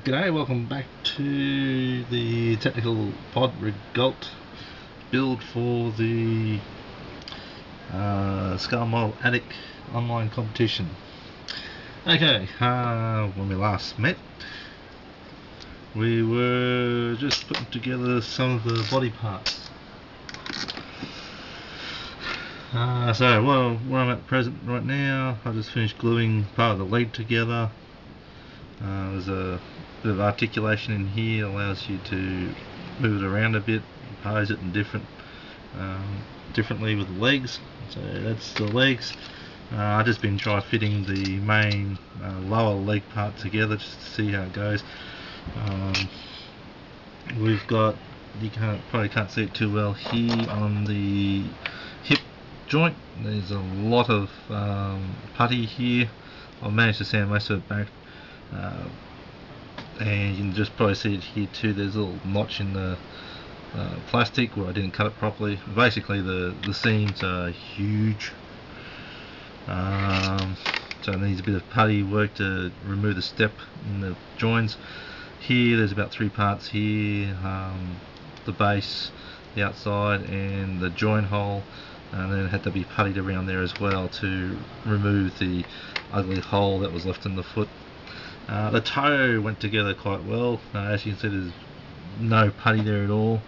G'day, welcome back to the technical pod Regult build for the Scale Model Attic online competition. Okay, when we last met, we were just putting together some of the body parts. So where I'm at present right now, I just finished gluing part of the leg together. There's a bit of articulation in here, allows you to move it around a bit, pose it in differently with the legs. So that's the legs. I've just been trying fitting the main lower leg part together just to see how it goes. We've got, you probably can't see it too well here on the hip joint. There's a lot of putty here. I've managed to sand most of it back. And you can just probably see it here too. There's a little notch in the plastic where I didn't cut it properly. Basically the seams are huge, so it needs a bit of putty work to remove the step in the joins. Here there's about 3 parts here, the base, the outside and the join hole, and then it had to be puttied around there as well to remove the ugly hole that was left in the foot. The toe went together quite well. As you can see, there's no putty there at all.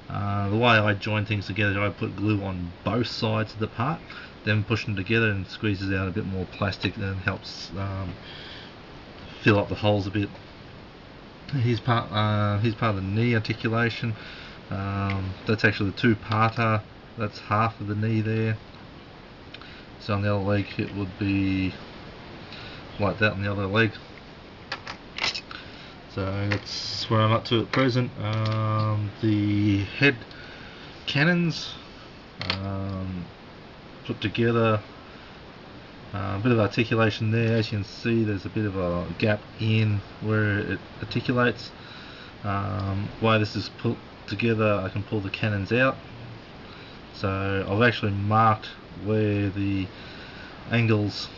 The way I join things together, I put glue on both sides of the part, then push them together and squeezes out a bit more plastic and helps fill up the holes a bit. Here's part of the knee articulation. That's actually the 2-parter. That's half of the knee there. So on the other leg it would be like that on the other leg. So that's where I'm up to at present. The head cannons put together, a bit of articulation there. As you can see, there's a bit of a gap in where it articulates. While this is put together, I can pull the cannons out. So I've actually marked where the angles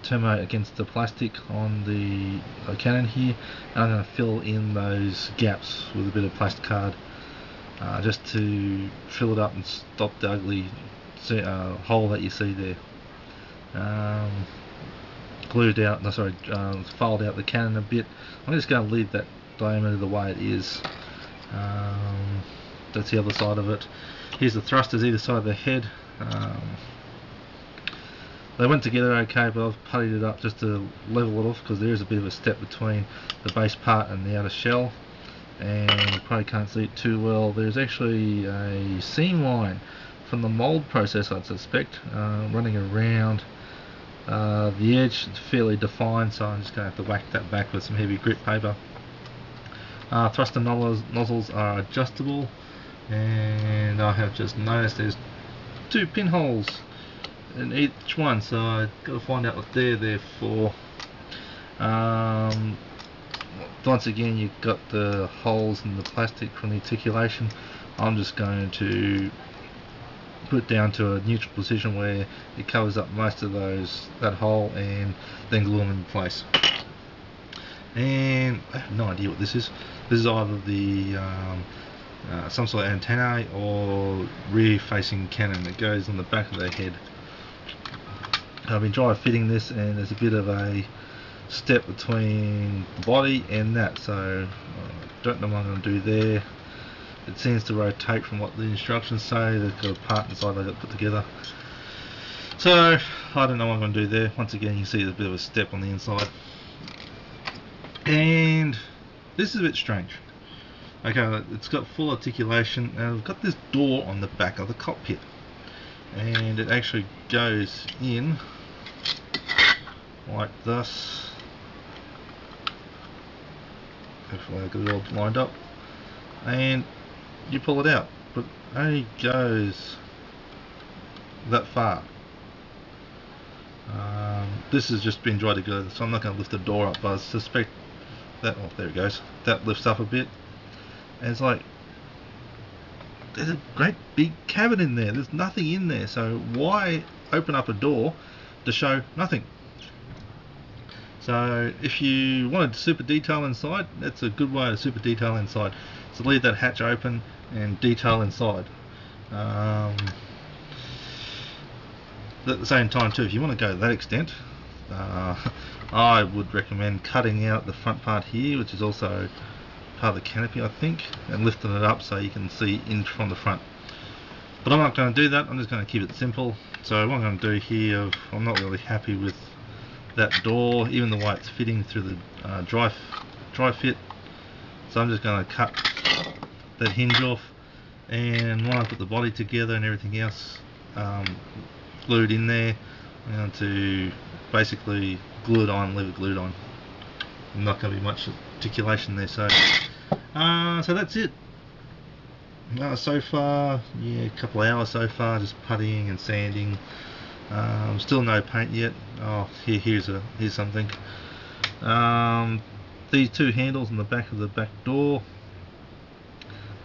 terminate against the plastic on the cannon here, and I'm going to fill in those gaps with a bit of plasticard just to fill it up and stop the ugly hole that you see there. Filed out the cannon a bit. I'm just going to leave that diameter the way it is. That's the other side of it. Here's the thrusters either side of the head. They went together okay, but I've puttied it up just to level it off because there is a bit of a step between the base part and the outer shell, and you probably can't see it too well. There's actually a seam line from the mould process, I'd suspect, running around the edge. It's fairly defined, so I'm just going to have to whack that back with some heavy grit paper. Thruster nozzles are adjustable, and I have just noticed there's 2 pinholes in each one, so I've got to find out what they're there for. Once again, you've got the holes in the plastic from the articulation. I'm just going to put it down to a neutral position where it covers up most of that hole, and then glue them in place. And I have no idea what this is. This is either the some sort of antennae or rear-facing cannon that goes on the back of the head. I've been trying fitting this, and there's a bit of a step between the body and that, so I don't know what I'm going to do there. It seems to rotate from what the instructions say. They've got a part inside they've got put together, so I don't know what I'm going to do there. Once again, you can see there's a bit of a step on the inside, and this is a bit strange. Okay, it's got full articulation, and I've got this door on the back of the cockpit, and it actually goes in like this. Hopefully I got it all lined up, and you pull it out, but it only goes that far. This has just been dried together, so I'm not going to lift the door up, but I suspect that, oh, there it goes, that lifts up a bit, and it's like there's a great big cabin in there. There's nothing in there, so why open up a door to show nothing? So if you wanted to super detail inside, that's a good way to super detail inside. So leave that hatch open and detail inside. At the same time too, if you want to go to that extent, I would recommend cutting out the front part here, which is also part of the canopy I think, and lifting it up so you can see in from the front. But I'm not going to do that, I'm just going to keep it simple. So what I'm going to do here, I'm not really happy with that door, even the way it's fitting through the dry fit. So I'm just going to cut that hinge off, and when I put the body together and everything else glued in there, I'm going to basically glue it on, leave it glued on. Not going to be much articulation there, so that's it. So far, yeah, a couple of hours so far, just puttying and sanding. Still no paint yet. Oh, here's something. These two handles on the back of the back door,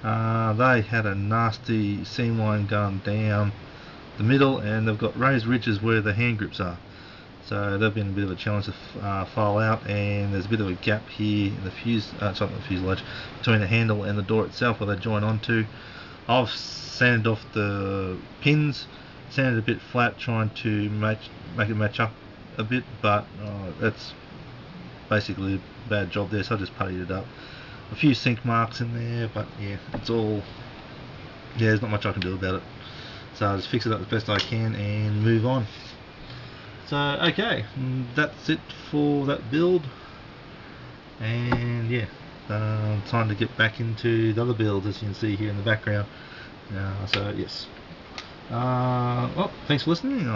they had a nasty seam line going down the middle, and they've got raised ridges where the hand grips are. So they've been a bit of a challenge to file out, and there's a bit of a gap here in the fuselage between the handle and the door itself where they join onto. I've sanded off the pins, sanded a bit flat, trying to make it match up a bit, but that's basically a bad job there, so I just puttied it up. A few sink marks in there, but yeah, it's all, yeah, there's not much I can do about it. So I'll just fix it up as best I can and move on. So okay, that's it for that build, and yeah, time to get back into the other builds, as you can see here in the background. So yes, well, thanks for listening.